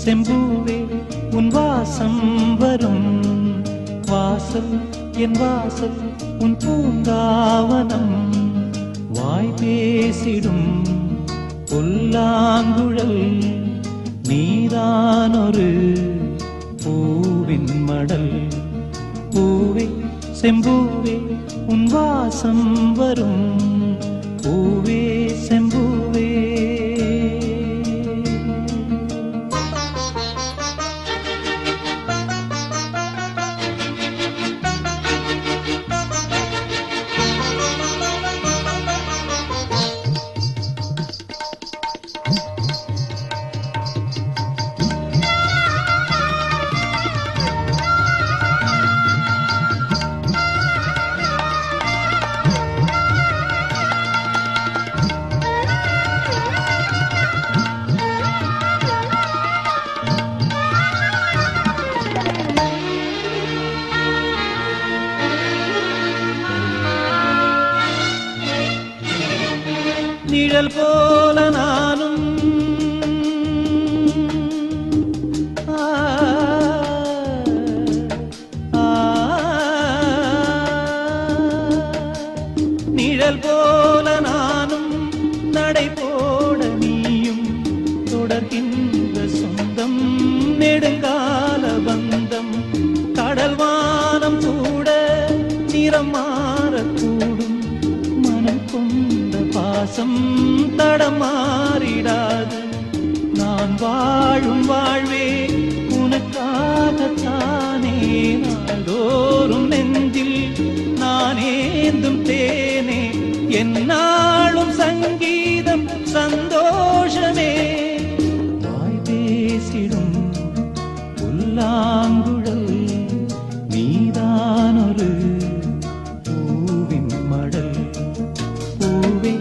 செம்பூவே உன் வாசம் வரும் வாசல் என் வாசல் உன் பூங்காவனம் வாய் பேசிடும் புல்லாங்குழல் நீதானொரு பூவின் மடல் பூவே செம்பூவே உன் வாசம் வரும் பூவே செம்பூவே நிழல் போல நானும் நிழல் போல நானும் நடை போட நீயும் தொடர்கின்ற சொந்தம் நெடுங்கால பந்தம் கடல் வானம் கூட நிறம் மாறக்கூடும் மனம் கொண்ட பாசம் தடமாறிடாது நான் வாழும் வாழ்வே உனக்காகத்தானே நாள்தோறும் நெஞ்சில் நான் ஏந்தும் தேனே என்னாலும் சங்கீதம் சந்தோஷமே வாய் பேசிடும் புல்லாங்குழல் நீதானொரு பூவின் மடல் பூவே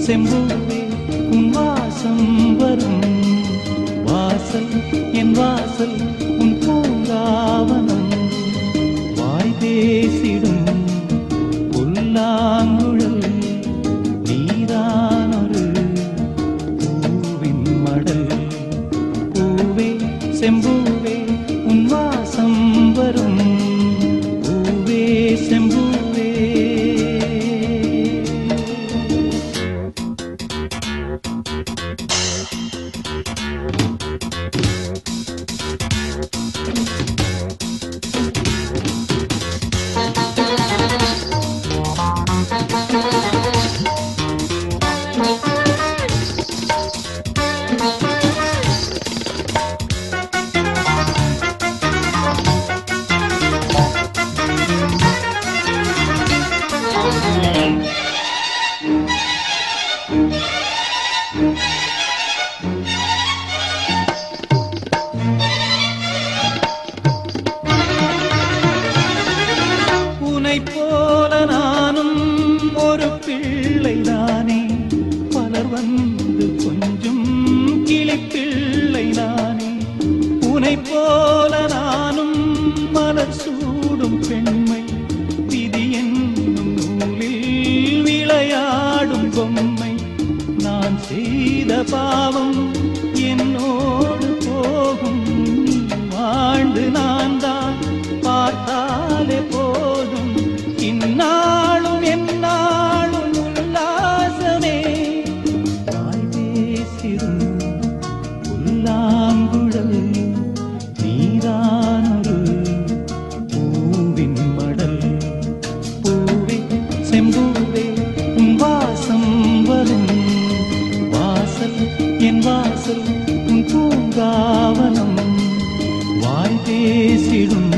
செம்பூவே உன் வாசம் வரும் வாசல் என் வாசல் உன் பூங்காவனம் வாய் பேசிடும் புல்லாங்குழல் நீதானொரு பூவின் மடல் பூவே செம்பூவே உன் வாசம் வரும் பூவே செம்பூவே உன்னைப் போல நானும் ஒரு பிள்ளைதானே பலர் வந்து கொஞ்சம் கிளிப்பிள்ளை நானே உன்னைப் போல நானும் மலர் சூடும் பெண்மை விதி என்னும் நூலில் விளையாடும் பொம்மை நான் செய்த பாவம் என்னோடு போகும் நீ வாழ்ந்து நான் தான் பார்த்தாலே போதும் இந்நாளும் எந்நாளும் உல்லாசமே வாய் பேசிடும் புல்லாங்குழல் நீதானொரு பூவின் மடல் பூவே செம்பூவே உன் வாசம் வரும் வாசல் என் வாசல் உன் பூங்காவனம் வாய் பேசிடும்